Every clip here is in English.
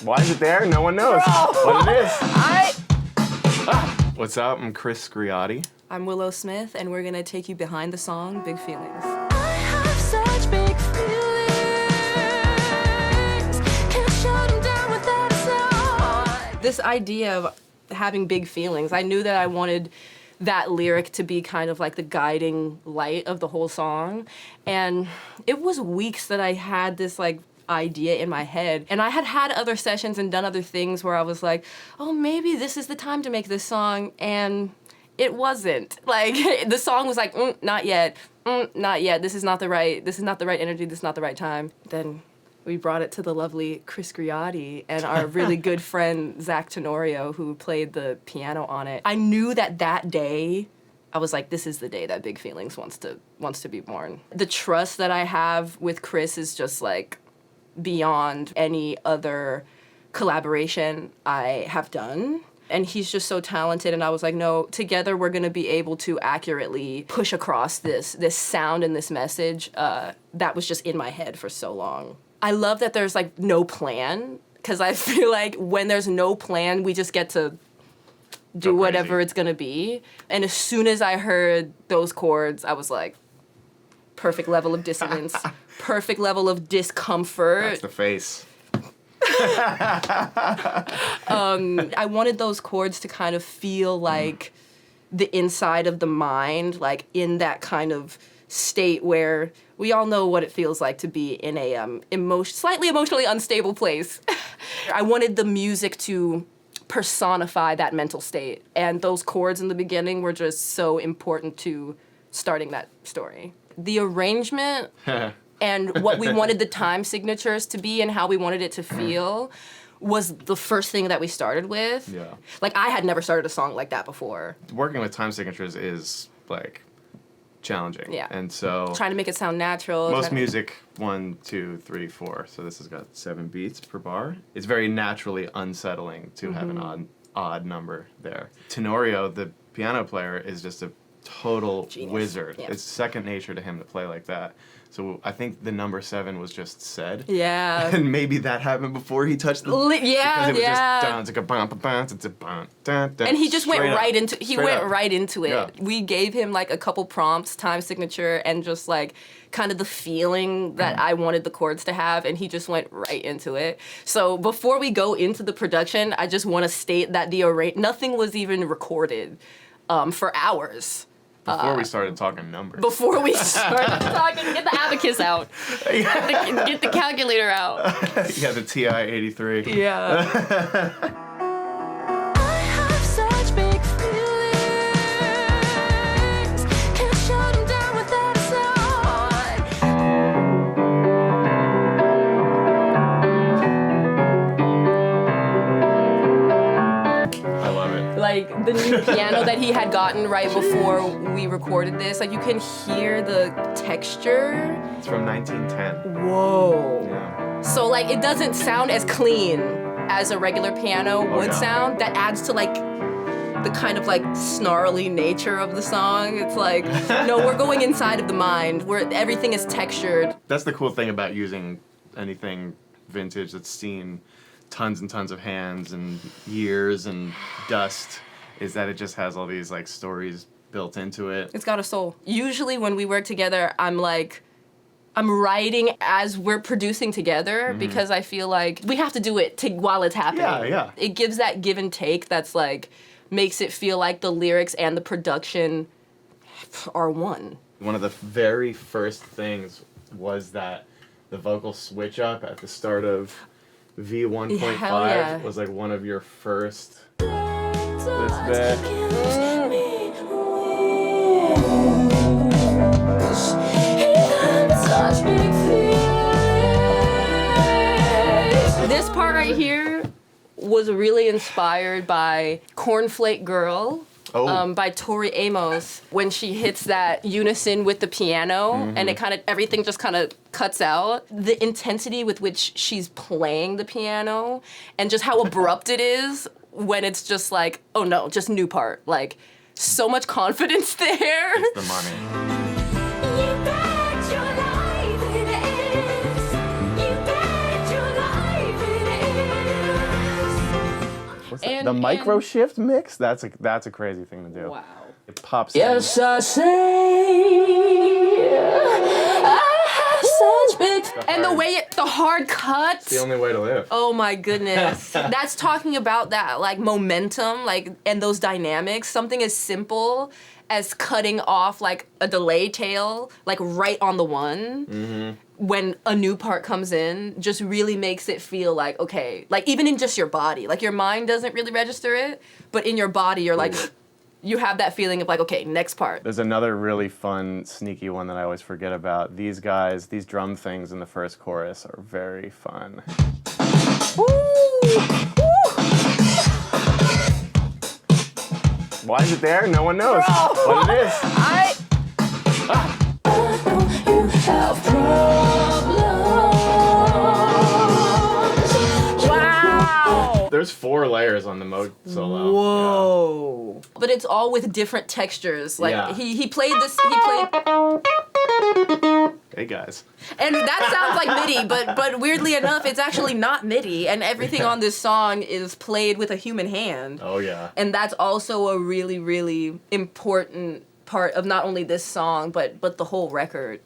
Why is it there? No one knows what it is. What's up? I'm Chris Greatti. I'm Willow Smith, and we're gonna take you behind the song, Big Feelings. I have such big feelings, can't shut them down without a sound. This idea of having big feelings, I knew that I wanted that lyric to be kind of like the guiding light of the whole song. And it was weeks that I had this like idea in my head. And I had other sessions and done other things where I was like, oh, maybe this is the time to make this song. And it wasn't. Like, the song was like, not yet, not yet. This is not the right energy, this is not the right time. Then we brought it to the lovely Chris Greatti and our really good friend, Zach Tenorio, who played the piano on it. I knew that day, I was like, this is the day that Big Feelings wants to be born. The trust that I have with Chris is just like beyond any other collaboration I have done. And he's just so talented, and I was like, no, together we're gonna be able to accurately push across this sound and this message that was just in my head for so long. I love that there's like no plan, because I feel like when there's no plan, we just get to do whatever it's gonna be. And as soon as I heard those chords, I was like, perfect level of dissonance, perfect level of discomfort. That's the face. I wanted those chords to kind of feel like the inside of the mind, like in that kind of state where we all know what it feels like to be in a slightly emotionally unstable place. I wanted the music to personify that mental state, and those chords in the beginning were just so important to starting that story. The arrangement and what we wanted the time signatures to be and how we wanted it to feel was the first thing that we started with. Yeah. Like, I had never started a song like that before. Working with time signatures is like challenging. Yeah. And so Trying to make it sound natural. most music, 1, 2, 3, 4. So this has got 7 beats per bar. It's very naturally unsettling to have an odd number there. Tenorio, the piano player, is just a total Genius. Wizard. Yeah. It's second nature to him to play like that. So I think the number 7 was just said. Yeah. And maybe that happened before he touched the... Yeah, because it was yeah. just... It's like a bum, bum, bum, it's a bum, dun, dun, And he just went straight up. right into it. Yeah. We gave him like a couple prompts, time signature, and just like kind of the feeling that I wanted the chords to have, and he just went right into it. So before we go into the production, I just want to state that nothing was even recorded for hours. Before we started talking numbers. Before we started talking, get the abacus out. Get the calculator out. Yeah, the TI-83. Yeah. I have such big feelings, can't shut them down without a sound. I love it. Like, the new piano that he had gotten right before we recorded this, like, you can hear the texture. It's from 1910. Whoa. Yeah. So, like, it doesn't sound as clean as a regular piano would no. sound. That adds to, like, the kind of, like, snarly nature of the song. It's like, no, we're going inside of the mind, where everything is textured. That's the cool thing about using anything vintage that's seen tons and tons of hands and years and dust, is that it just has all these like stories built into it. It's got a soul. Usually when we work together, I'm writing as we're producing together because I feel like we have to do it while it's happening. Yeah. It gives that give and take that's like, makes it feel like the lyrics and the production are one. One of the very first things was that the vocal switch up at the start of V1.5 Hell yeah. was like one of your first. This bit. This part right here was really inspired by Cornflake Girl. By Tori Amos, when she hits that unison with the piano and everything just kind of cuts out. The intensity with which she's playing the piano and just how abrupt it is when it's just like, oh no, just new part. Like, so much confidence there. It's the money. You bet your life it is. You bet your life it is. The micro shift mix, that's a crazy thing to do. Wow. It pops Yes, in. I say I have such big. And the way the hard cuts. The only way to live. Oh my goodness. That's talking about that like momentum, like, and those dynamics. Something as simple as cutting off like a delay tail, like right on the one. When a new part comes in, just really makes it feel like, okay, like even in just your body, like your mind doesn't really register it, but in your body, you're like, you have that feeling of like, okay, next part. There's another really fun, sneaky one that I always forget about. These guys, these drum things in the first chorus are very fun. Why is it there? No one knows what it is. Wow! There's 4 layers on the mode solo. Whoa! But it's all with different textures. Like Yeah. he played this. Hey guys. And that sounds like MIDI, but weirdly enough, it's actually not MIDI, and everything on this song is played with a human hand. Oh yeah. And that's also a really, really important part of not only this song, but the whole record.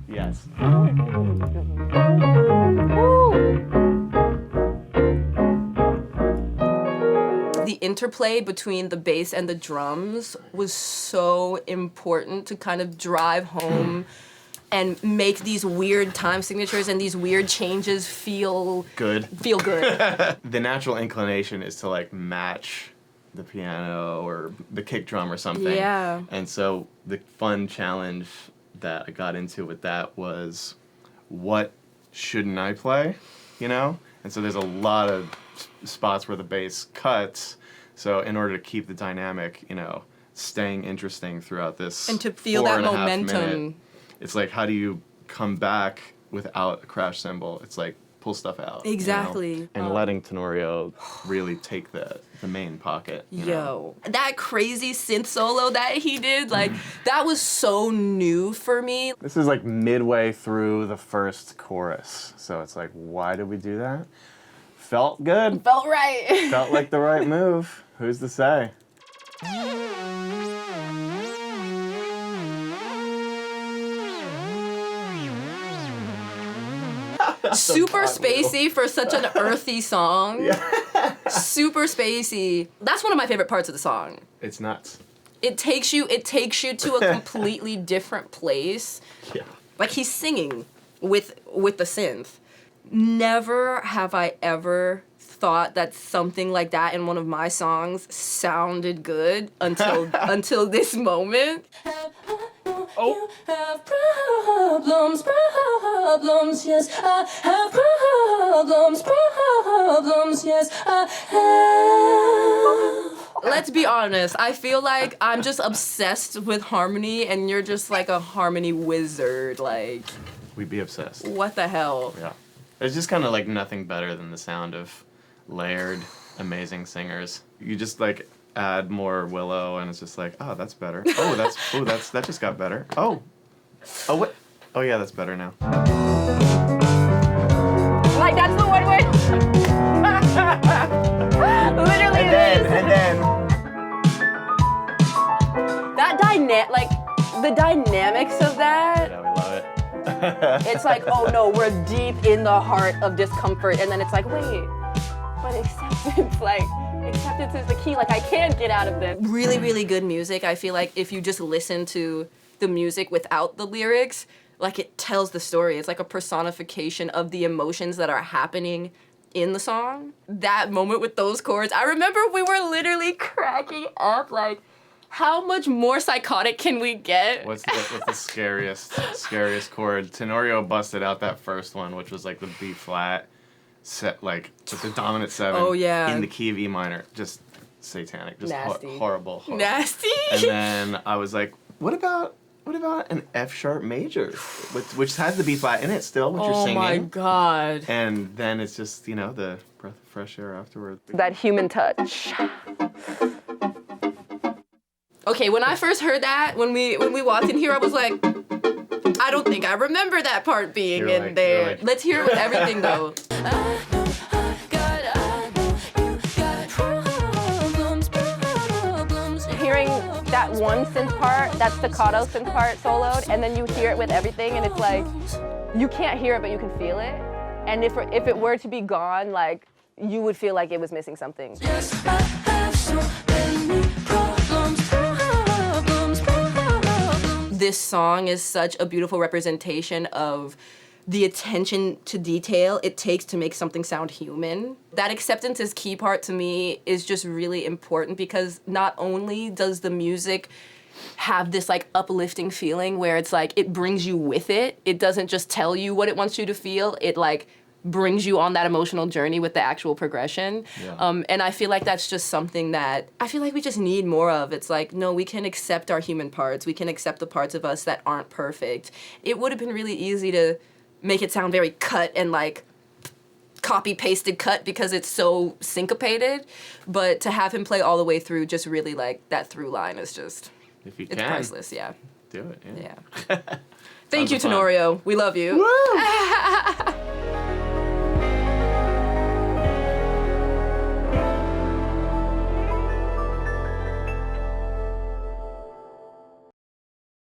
Yes. The interplay between the bass and the drums was so important to kind of drive home and make these weird time signatures and these weird changes feel Good. good. The natural inclination is to like match the piano or the kick drum or something. Yeah. And so the fun challenge that I got into with that was, what shouldn't I play? You know? And so there's a lot of spots where the bass cuts. So in order to keep the dynamic, you know, staying interesting throughout this And to feel that 4.5 momentum. minute, it's like, how do you come back without a crash cymbal? It's like, pull stuff out. Exactly. You know? And letting Tenorio really take the main pocket. You know? Yo, that crazy synth solo that he did, like, that was so new for me. This is like midway through the first chorus. So it's like, why did we do that? Felt good. Felt right. Felt like the right move. Who's to say? Super spacey for such an earthy song. Super spacey. That's one of my favorite parts of the song. It's nuts. It takes you to a completely different place. Yeah. Like he's singing with the synth. Never have I ever thought that something like that in one of my songs sounded good until this moment. You have problems, yes, I have problems, yes, I have. Let's be honest, I feel like I'm just obsessed with harmony and you're just like a harmony wizard. Like, We'd be obsessed. what the hell? Yeah. There's just kind of like nothing better than the sound of layered, amazing singers. You just like add more Willow and it's just like, oh, that's better. That just got better. Oh, what? Oh yeah, that's better now. Like, that's the one way. Literally it is. And then. That the dynamics of that. Yeah, we love it. It's like, oh no, we're deep in the heart of discomfort, and then it's like, wait, but acceptance, acceptance is the key. Like, I can't get out of this. Really, really good music. I feel like if you just listen to the music without the lyrics, like, it tells the story. It's like a personification of the emotions that are happening in the song. That moment with those chords, I remember we were literally cracking up, like, how much more psychotic can we get? What's the scariest chord? Tenorio busted out that first one, which was like the B flat, set like with the dominant 7. Oh, yeah. In the key of E minor, just satanic, just Nasty. horrible. Nasty. And then I was like, what about an F sharp major, which has the B flat in it still, which you're singing. Oh my god. And then it's just, you know, the breath of fresh air afterward. That human touch. Okay, when I first heard that, when we walked in here, I was like, I don't think I remember that part being You're in like- there. you're like- Let's hear it with everything though. I know you got problems. Hearing that one synth part, that staccato synth part soloed, and then you hear it with everything, and it's like, you can't hear it, but you can feel it. And if it were to be gone, like, you would feel like it was missing something. Yes, I have so many problems. This song is such a beautiful representation of the attention to detail it takes to make something sound human. That acceptance is key part to me is just really important because not only does the music have this like uplifting feeling where it's like it brings you with it, it doesn't just tell you what it wants you to feel, it like brings you on that emotional journey with the actual progression. Yeah. And I feel like that's just something that I feel like we just need more of. It's like, no, we can accept our human parts. We can accept the parts of us that aren't perfect. It would have been really easy to make it sound very cut and like copy pasted cut because it's so syncopated. But to have him play all the way through, just really like that through line is just, If you it's can, priceless, yeah. do it. Yeah. Thank Sounds you, fun. Tenorio. We love you. Woo!